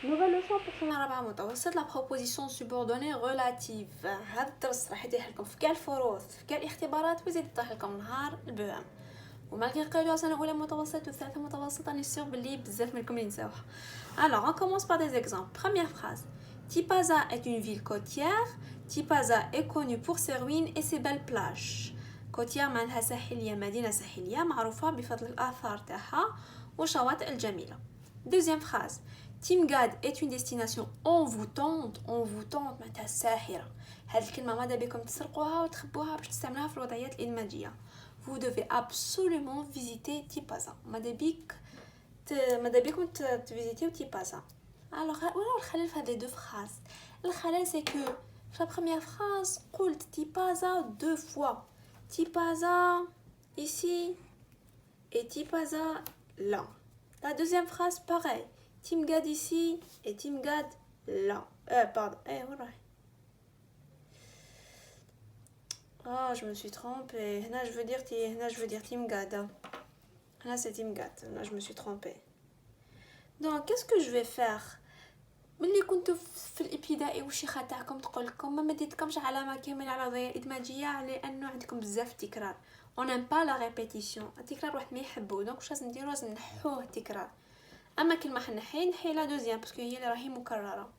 Nouvelle leçon pour سنة رابعة متوسط la proposition subordonnée relative. هذا الدرس راح يطيح لكم في كاع الفروض في كاع الاختبارات ويزيد يطيح لكم نهار البوام. ومالغي قالوا سنة أولى متوسط وثالثة متوسط راني سيغ بلي بزاف منكم ينساوها. Alors on commence par des exemples. Première phrase. Tipaza est une ville côtière. Tipaza est connue pour ses ruines et ses belles plages. côtière معناتها ساحلية مدينة ساحلية معروفة بفضل الآثار تاعها والشواطئ الجميلة. Deuxième phrase. Timgad est une destination envoûtante معناتها ساحرة. هذه الكلمة ماذا بكم تسرقوها وتخبوها باش تستعملوها في الوضعيات الإدماجية. Vous devez absolument visiter Tipaza. ماذا بكم تفيزيتيو Tipaza. Alors, ولا الخلل في هذه deux phrases. الخلل c'est que في la première phrase قلت Tipaza deux fois. Tipaza ici et Tipaza là. La deuxième phrase pareil. Timgad ici et Timgad là. Pardon. Oh, je me suis trompée. Là, je veux dire Timgad. Là, c'est Timgad. Là, je me suis trompée. Donc, qu'est-ce que je vais faire? ملي كنتو في الابتدائي وشي خطاكم تقول لكم ما مديتكمش علامه كامله على ضياء ادماجيه لانه عندكم بزاف تكرار. on n'aime pas la répétition. التكرار واحد ما يحبو. دونك واش لازم نديرو؟ لازم نحوه التكرار. اما كلمه حنحي لا دوزيام باسكو هي اللي راهي مكرره.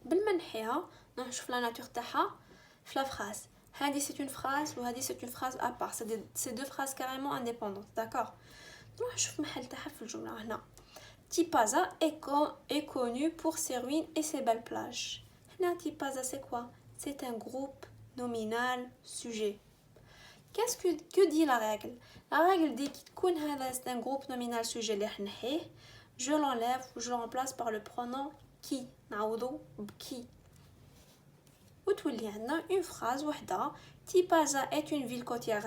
بالما نحيها نشوف لا ناتور تاعها في لا فراز. هذه سي اون فراز وهذه سي اون فراز ا بار. سي دو فراز كاريمون انديبوندونت. داكور. نروح نشوف محل تاعها في الجمله هنا. Tipaza est connu pour ses ruines et ses belles plages. Tipaza, c'est quoi? C'est un groupe nominal sujet. Que dit la règle? La règle dit que c'est un groupe nominal sujet. Je l'enlève ou je le remplace par le pronom qui. Qui. Une phrase. Tipaza est une ville côtière.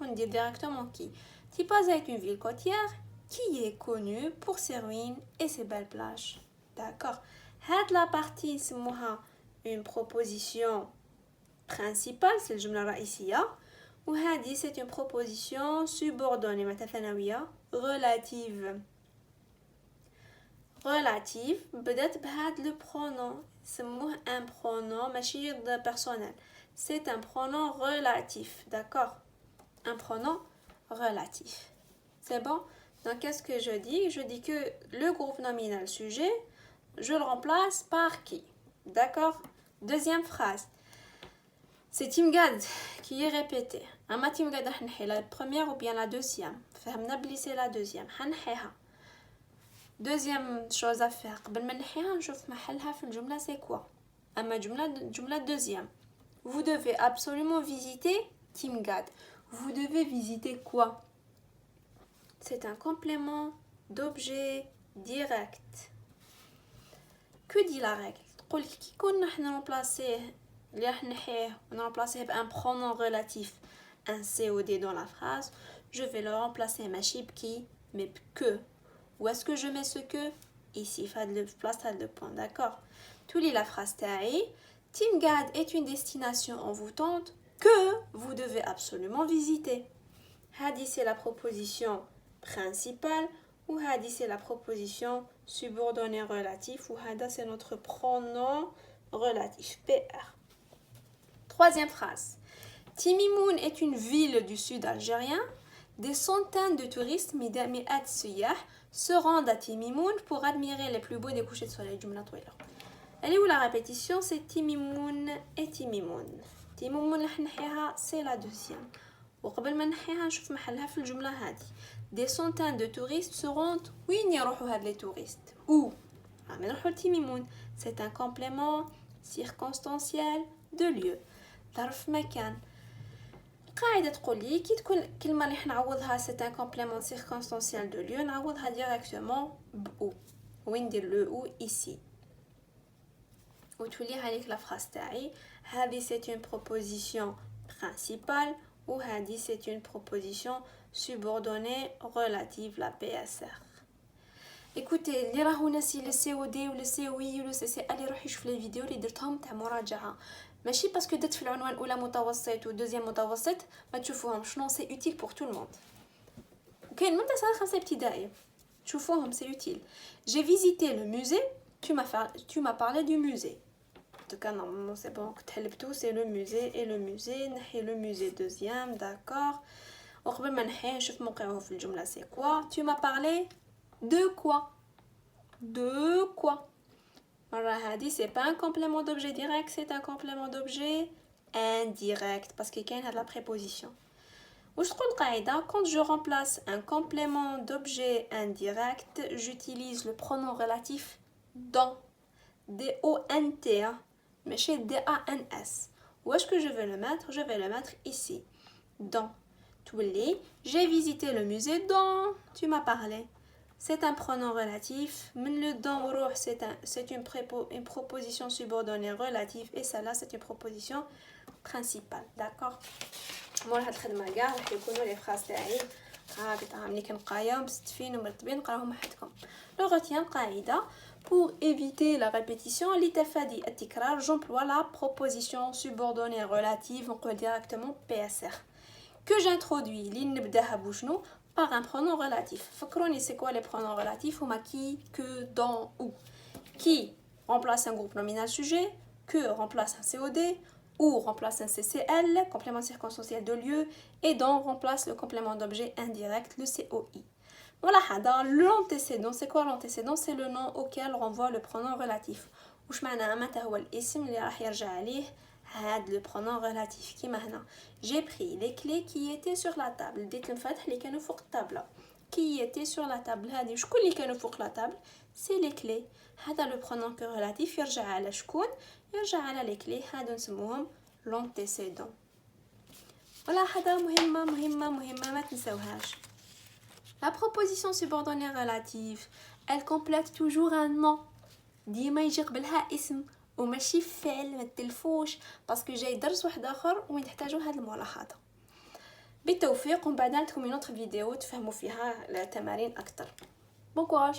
On dit directement qui. Tipaza est une ville côtière qui est connue pour ses ruines et ses belles plages. D'accord. La partie c'est une proposition principale, c'est le jumla raïsiya. Ou c'est une proposition subordonnée, relative. Relative, peut-être le pronom, c'est un pronom personnel. C'est un pronom relatif, d'accord. Un pronom relatif. C'est bon? Donc, qu'est-ce que je dis? Je dis que le groupe nominal sujet, je le remplace par qui? D'accord? Deuxième phrase. C'est Timgad qui est répété. Ama Timgad, la première ou bien la deuxième. Fahmna bli c'est la deuxième. Deuxième chose à faire. قبل ما نحيها نشوف محلها في الجملة c'est quoi? أما جملة deuxième. Vous devez absolument visiter Timgad. Vous devez visiter quoi? C'est un complément d'objet direct. Que dit la règle? تقول كي كنا حنا remplacer اللي حنحيه ونرمبلاسيه بان pronom relatif un COD dans la phrase, je vais le remplacer ماشي بكي mais que. Où est-ce que je mets ce que? Ici, place le point, d'accord. Tu lis la phrase تاعي. Timgad est une destination envoûtante que vous devez absolument visiter. Hadi c'est la proposition principale ou hadi c'est la proposition subordonnée relative ou hada c'est notre pronom relatif PR. Troisième phrase. Timimoun est une ville du sud algérien. Des centaines de touristes mi'at siyah se rendent à Timimoun pour admirer les plus beaux des couchers de soleil. Elle est où la répétition? C'est Timimoun et Timimoun. Timimoun c'est la deuxième. وقبل ما نحيها نشوف محلها في الجملة هذه. Des centaines de touristes se rendent. وين يروحوا هاد les touristes? Où? يروحوا لتيميمون. C'est un complément circonstanciel de lieu. ظرف مكان. القاعدة تقول لي كي تكون كلمة اللي حنعوضها c'est un complément circonstanciel de lieu نعوضها directement بأو. وين ندير le ou ici. وتولي هذيك la phrase تاعي. هذه c'est une proposition principale ou هذه c'est une proposition subordonnée relative la PSR. Écoutez, اللي راهو ناسي le COD ou le COI ou le CCA اللي يروح يشوف لي الفيديو اللي درتهم تاع مراجعة. ماشي باسكو درت في العنوان اولى متوسط و دوزيام متوسط ما تشوفوهمش. نو سي اوتيل بور تو الموند. وكاين من تاع سنه خمسه ابتدائي شوفوهم c'est utile. J'ai visité le musée. Tu m'as parlé du musée. En tout cas, normalement, c'est bon. C'est le musée et le musée. Le musée deuxième, d'accord. وقبل ما نحيه نشوف موقعه في الجملة c'est quoi. Tu m'as parlé de quoi? De quoi? مرة هادي c'est pas un complément d'objet direct, c'est un complément d'objet indirect parce qu'il y a la préposition. واش تقول القاعدة؟ quand je remplace un complément d'objet indirect, j'utilise le pronom relatif dans. D-O-N-T, mais chez D-A-N-S. Où est-ce que je vais le mettre? Je vais le mettre ici. Dans. Touli, j'ai visité le musée dans. Tu m'as parlé. C'est un pronom relatif. Mais le dans, c'est une proposition subordonnée relative. Et celle-là, c'est une proposition principale. D'accord? Moi, je vais vous les phrases تاعي ملي كنقرايهم مستفين ومرتبين نقراهم وحدكم. لو غتيان قاعده pour éviter la répétition لتفادي التكرار j'emploie la proposition subordonnée relative on peut directement PSR que j'introduis اللي نبداها بوشنو par un pronom relatif. فكروني c'est quoi les pronoms relatifs هما qui, que, dans, où. Qui remplace un groupe nominal sujet, que remplace un COD, ou remplace un CCL, complément circonstanciel de lieu, et dans remplace le complément d'objet indirect, le COI. Voilà, l'antécédent, c'est quoi l'antécédent? C'est le nom auquel renvoie le pronom relatif. وش معناها متى هو الاسم اللي راح يرجع عليه هذا le pronom relatif كيما هنا. J'ai pris les clés qui étaient sur la table. ديت المفاتح اللي كانوا فوق الطابلة. Qui étaient sur la table. هذه شكون اللي كانوا فوق la table? C'est les clés. هذا le pronom relatif يرجع على شكون؟ يرجع على les clés. هذا نسموهم l'antécédent. voilà هذا مهمة ما تنسوهاش. La proposition subordonnée relative, elle complète toujours un nom. ديما يجي قبلها اسم وماشي فعل ما تلفوش باسكو جاي درس واحد اخر وين تحتاجوا هذه الملاحظه. بالتوفيق ومن بعد نعطيكم une autre vidéo تفهموا فيها التمارين اكثر. Bon courage.